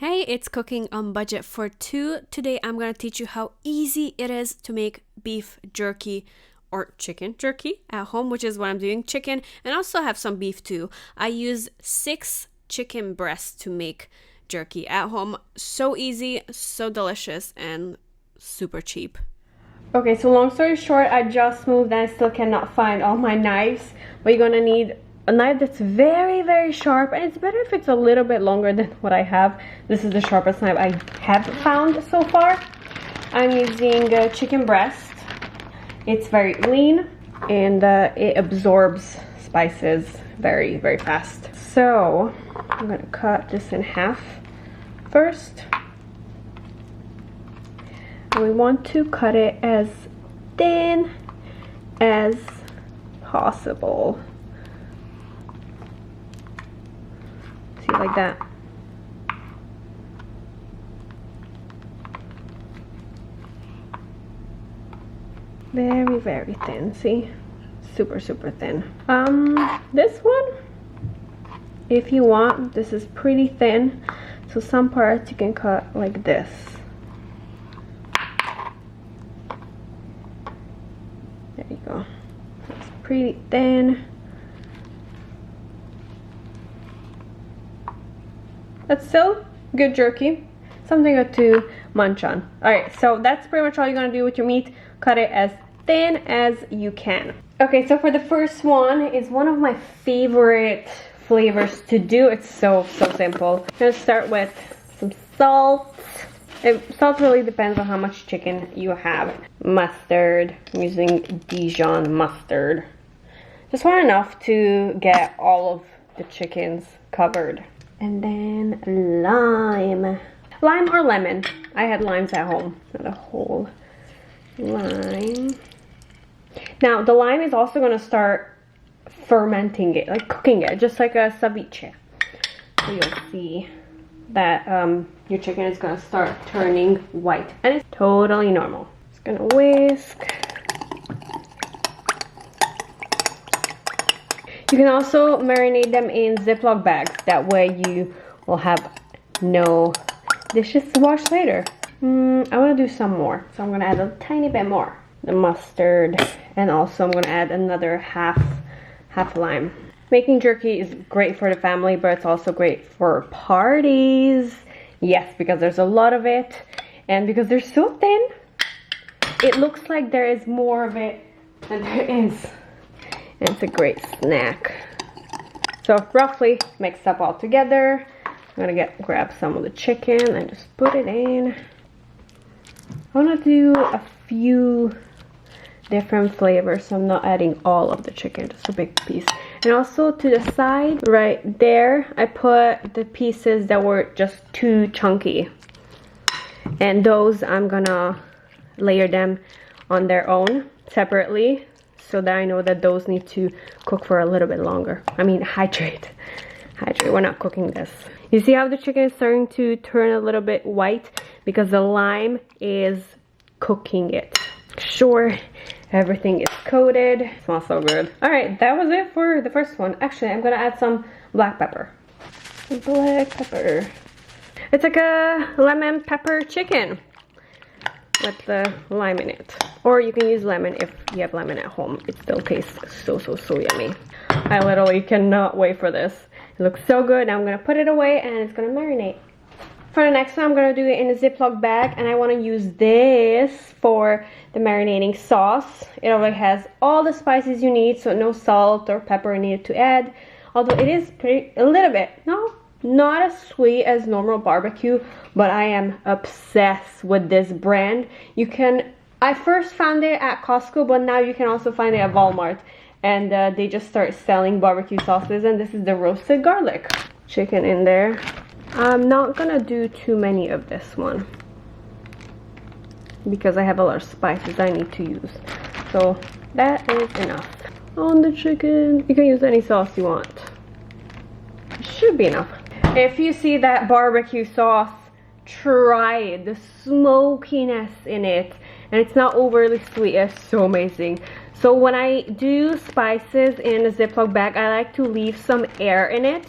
Hey, it's Cooking on Budget for Two. Today I'm going to teach you how easy it is to make beef jerky or chicken jerky at home, which is what I'm doing. Chicken, and also have some beef too. I use 6 chicken breasts to make jerky at home. So easy, so delicious, and super cheap. Okay, so long story short, I just moved and I still cannot find all my knives. But you're going to need a knife that's very, very sharp, and it's better if it's a little bit longer than what I have. This is the sharpest knife I have found so far. I'm using chicken breast. It's very lean and it absorbs spices very, very fast. So I'm gonna cut this in half first. And we want to cut it as thin as possible. See, like that. Very, very thin. See? Super, super thin. This one, if you want, this is pretty thin. So some parts you can cut like this. There you go. It's pretty thin. That's still good jerky. Something good to munch on. Alright, so that's pretty much all you're gonna do with your meat. Cut it as thin as you can. Okay, so for the first one, it's one of my favorite flavors to do. It's so simple. I'm gonna start with some salt. Salt really depends on how much chicken you have. Mustard. I'm using Dijon mustard. Just want enough to get all of the chickens covered. And then lime. Lime or lemon. I had limes at home, not a whole lime. Now the lime is also going to start fermenting it, like cooking it, just like a ceviche. So you'll see that your chicken is going to start turning white, and it's totally normal. Just going to whisk. You can also marinate them in Ziploc bags. That way you will have no dishes to wash later. I want to do some more, so I'm going to add a tiny bit more. The mustard, and also I'm going to add another half lime. Making jerky is great for the family, but it's also great for parties. Yes, because there's a lot of it, and because they're so thin, it looks like there is more of it than there is. And it's a great snack. So roughly mixed up all together. I'm gonna grab some of the chicken and just put it in. I want to do a few different flavors, so I'm not adding all of the chicken, just a big piece. And also to the side, right there, I put the pieces that were just too chunky. And those I'm gonna layer them on their own separately, so that I know that those need to cook for a little bit longer. I mean, hydrate. We're not cooking this. You see how the chicken is starting to turn a little bit white? Because the lime is cooking it. Sure, everything is coated. It smells so good. Alright, that was it for the first one. Actually, I'm gonna add some black pepper. Black pepper. It's like a lemon pepper chicken with the lime in it. Or you can use lemon if you have lemon at home. It still tastes so yummy. I literally cannot wait for this. It looks so good. Now I'm gonna put it away and it's gonna marinate. For the next one, I'm gonna do it in a Ziploc bag, and I wanna use this for the marinating sauce. It already has all the spices you need, so no salt or pepper needed to add. Although it is a little bit, not as sweet as normal barbecue, but I am obsessed with this brand. I first found it at Costco, but now you can also find it at Walmart. And they just start selling barbecue sauces, and this is the roasted garlic. Chicken in there. I'm not gonna do too many of this one because I have a lot of spices I need to use. So that is enough. On the chicken, you can use any sauce you want. It should be enough. If you see that barbecue sauce, try it. The smokiness in it, and it's not overly sweet. It's so amazing. So when I do spices in a Ziploc bag, I like to leave some air in it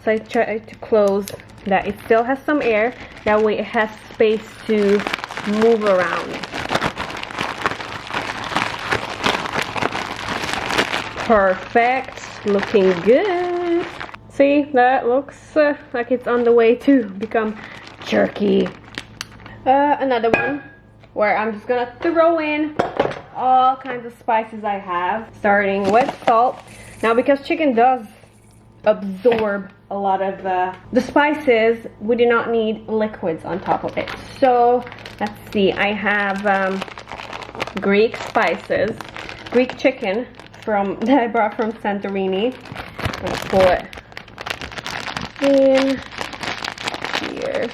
So I try to close that. It still has some air. That way it has space to move around. Perfect. Looking good. See, that looks like it's on the way to become jerky. Another one where I'm just gonna throw in all kinds of spices I have, starting with salt. Now, because chicken does absorb a lot of the spices, we do not need liquids on top of it. So let's see, I have Greek spices, Greek chicken that I brought from Santorini. I'm gonna pull it in here.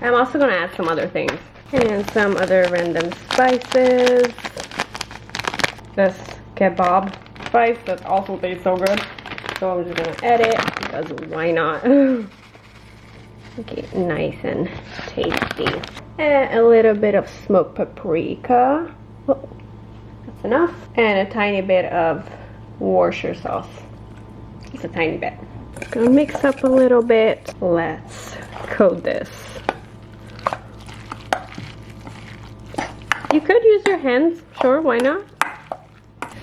I'm also gonna add some other things and some other random spices. This kebab spice that also tastes so good, so I'm just gonna add it because why not? Okay, nice and tasty. And a little bit of smoked paprika. Oh, that's enough. And a tiny bit of Worcestershire sauce. Just a tiny bit. Gonna mix up a little bit. Let's coat this. You could use your hands, sure, why not?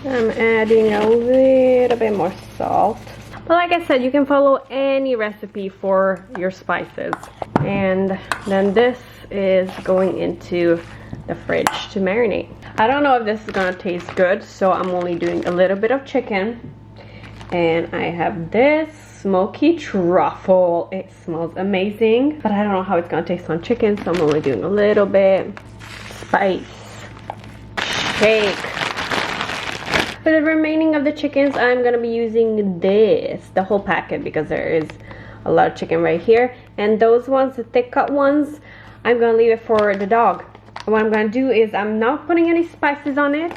I'm adding a little bit more salt. But like I said, you can follow any recipe for your spices. And then this is going into the fridge to marinate. I don't know if this is gonna taste good, so I'm only doing a little bit of chicken. And I have this smoky truffle. It smells amazing, but I don't know how it's gonna taste on chicken, so I'm only doing a little bit. Spice. Shake. For the remaining of the chickens, I'm gonna be using this, the whole packet, because there is a lot of chicken right here. And those ones, the thick cut ones, I'm gonna leave it for the dog. What I'm gonna do is I'm not putting any spices on it,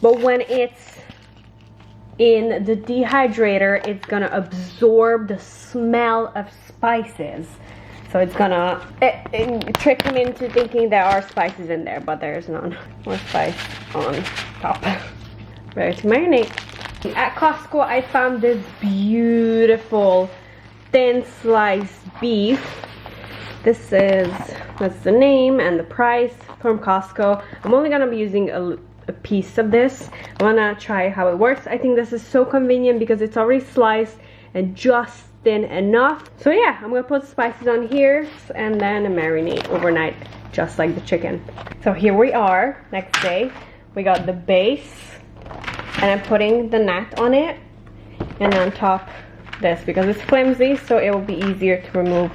but when it's in the dehydrator, it's gonna absorb the smell of spices. So it's gonna trick him into thinking there are spices in there, but there's none. More spice on top. Ready to marinate. At Costco, I found this beautiful thin sliced beef. That's the name and the price from Costco. I'm only gonna be using a piece of this. I wanna try how it works. I think this is so convenient because it's already sliced and just thin enough. So yeah, I'm gonna put spices on here and then marinate overnight, just like the chicken. So here we are, next day. We got the base, and I'm putting the nut on it, and on top this, because it's flimsy, so it will be easier to remove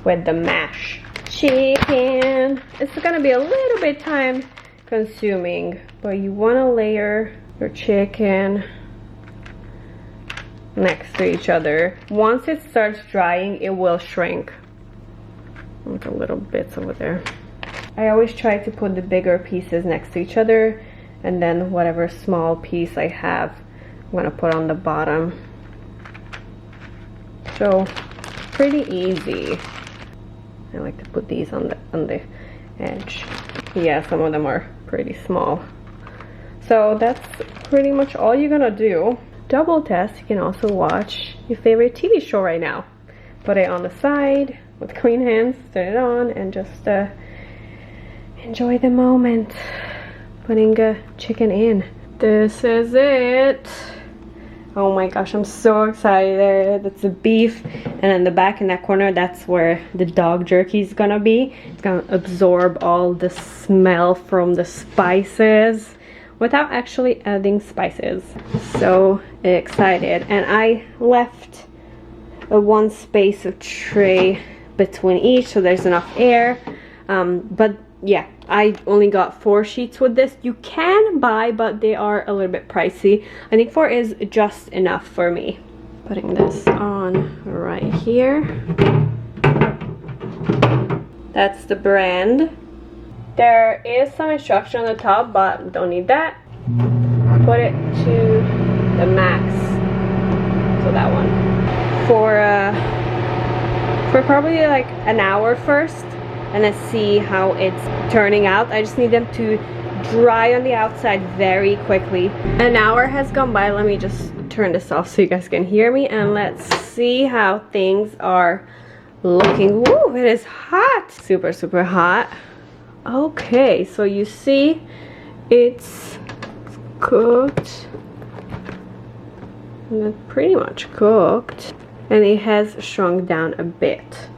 with the mash. Chicken. It's gonna be a little bit time consuming, but you wanna layer your chicken next to each other. Once it starts drying, it will shrink. With the little bits over there. I always try to put the bigger pieces next to each other, and then whatever small piece I have, I'm gonna put on the bottom. So pretty easy. I like to put these on the edge. Yeah, some of them are pretty small. So that's pretty much all you're gonna do. Double test, you can also watch your favorite TV show right now. Put it on the side with clean hands, turn it on, and just enjoy the moment. Putting chicken in. This is it. Oh my gosh, I'm so excited. That's the beef, and in the back in that corner, that's where the dog jerky is gonna be. It's gonna absorb all the smell from the spices without actually adding spices. So excited. And I left one space of tray between each, so there's enough air. But yeah, I only got 4 sheets with this. You can buy, but they are a little bit pricey. I think 4 is just enough for me. Putting this on right here. That's the brand. There is some instruction on the top, but don't need that. Put it to the max. So that one. For probably like an hour first, and let's see how it's turning out. I just need them to dry on the outside very quickly. An hour has gone by. Let me just turn this off so you guys can hear me, and let's see how things are looking. Woo, it is hot. Super, super hot. Okay, so you see it's cooked. And it's pretty much cooked. And it has shrunk down a bit.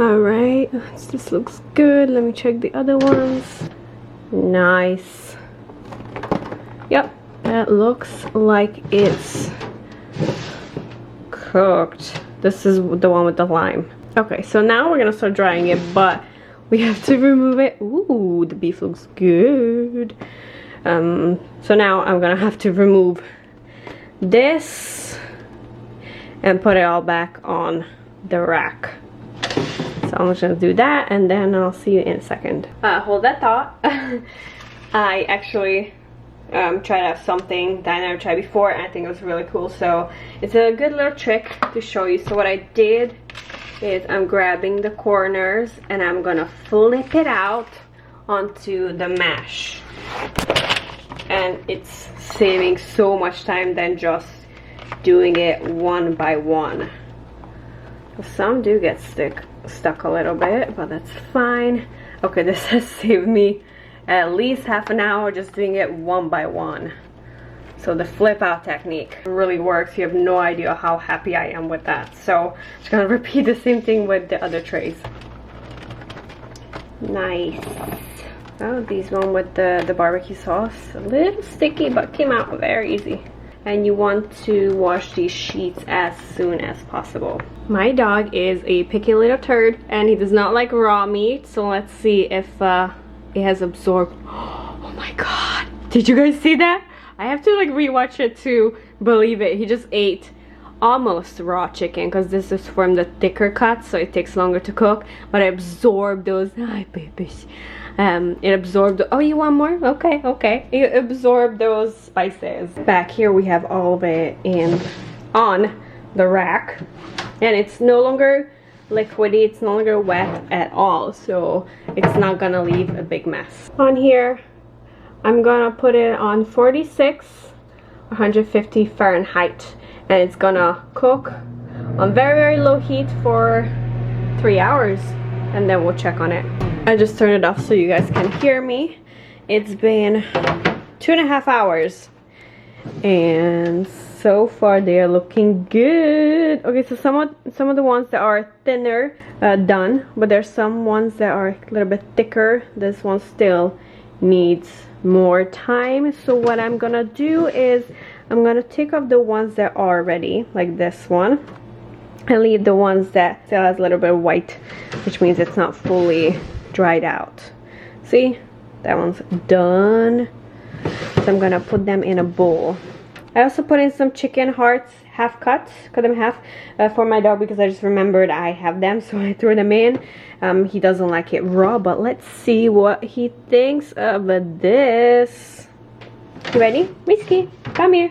Alright, this looks good. Let me check the other ones. Nice. Yep, that looks like it's cooked. This is the one with the lime. Okay, so now we're gonna start drying it, but we have to remove it. Ooh, the beef looks good. So now I'm gonna have to remove this and put it all back on the rack. So I'm just gonna do that, and then I'll see you in a second. Hold that thought. I actually tried out something that I never tried before, and I think it was really cool. So it's a good little trick to show you. So what I did is I'm grabbing the corners and I'm gonna flip it out onto the mash, and it's saving so much time than just doing it one by one. Some do get stuck a little bit, but that's fine. Okay, this has saved me at least half an hour just doing it one by one. So the flip out technique really works. You have no idea how happy I am with that. So I'm just gonna repeat the same thing with the other trays. Nice. Oh, these one with the barbecue sauce, a little sticky, but came out very easy. And you want to wash these sheets as soon as possible. My dog is a picky little turd, and he does not like raw meat. So let's see if it has absorbed. Oh my god, did you guys see that? I have to like rewatch it to believe it. He just ate almost raw chicken, because this is from the thicker cuts, so it takes longer to cook, but it absorbed those. Hi babies. It absorbed. Oh, you want more? Okay, okay. It absorbed those spices. Back here we have all of it on the rack, and it's no longer liquidy, it's no longer wet at all, so it's not gonna leave a big mess. On here I'm gonna put it on 46 150 Fahrenheit, and it's gonna cook on very low heat for 3 hours, and then we'll check on it. I just turned it off so you guys can hear me. It's been 2.5 hours, and so far they are looking good. Okay, so some of the ones that are thinner done, but there's some ones that are a little bit thicker. This one still needs more time. So what I'm gonna do is I'm gonna take off the ones that are ready, like this one, and leave the ones that still has a little bit of white, which means it's not fully dried out. See, that one's done. So I'm gonna put them in a bowl. I also put in some chicken hearts, half cut them in half, for my dog, because I just remembered I have them, so I threw them in. He doesn't like it raw, but let's see what he thinks of this. You ready? Whiskey, come here.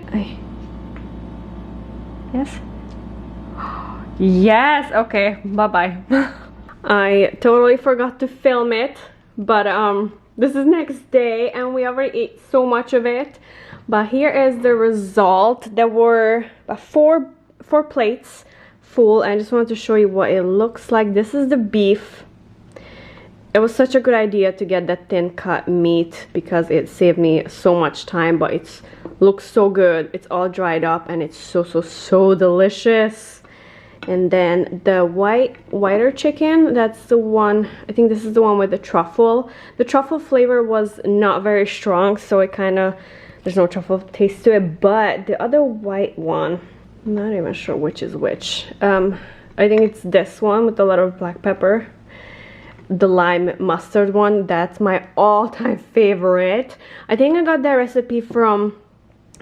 Yes? Yes, okay, bye-bye. I totally forgot to film it, but this is next day and we already ate so much of it. But here is the result. There were four plates full, and I just wanted to show you what it looks like. This is the beef. It was such a good idea to get that thin cut meat because it saved me so much time, but it looks so good. It's all dried up and it's so delicious. And then the whiter chicken, that's the one, I think this is the one with the truffle. The truffle flavor was not very strong, so it kind of, there's no truffle taste to it. But the other white one, I'm not even sure which is which. I think it's this one with a lot of black pepper. The lime mustard one, that's my all-time favorite. I think I got that recipe from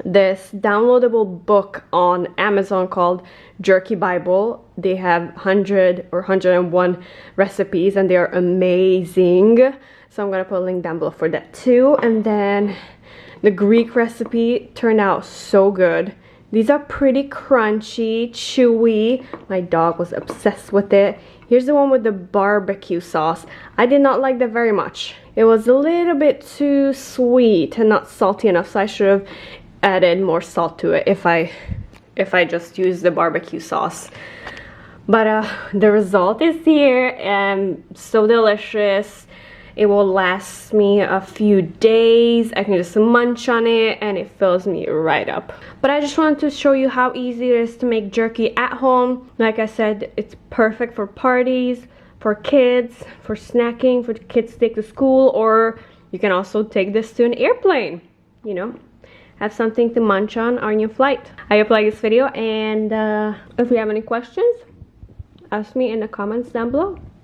this downloadable book on Amazon called Jerky Bible. They have 100 or 101 recipes, and they are amazing. So I'm gonna put a link down below for that too. And then the Greek recipe turned out so good. These are pretty crunchy, chewy. My dog was obsessed with it. Here's the one with the barbecue sauce. I did not like that very much. It was a little bit too sweet and not salty enough, so I should have added more salt to it if I just use the barbecue sauce. But the result is here, and so delicious. It will last me a few days. I can just munch on it and it fills me right up. But I just wanted to show you how easy it is to make jerky at home. Like I said, it's perfect for parties, for kids, for snacking, for the kids to take to school, or you can also take this to an airplane, you know, have something to munch on your flight. I hope you like this video, and if you have any questions, ask me in the comments down below.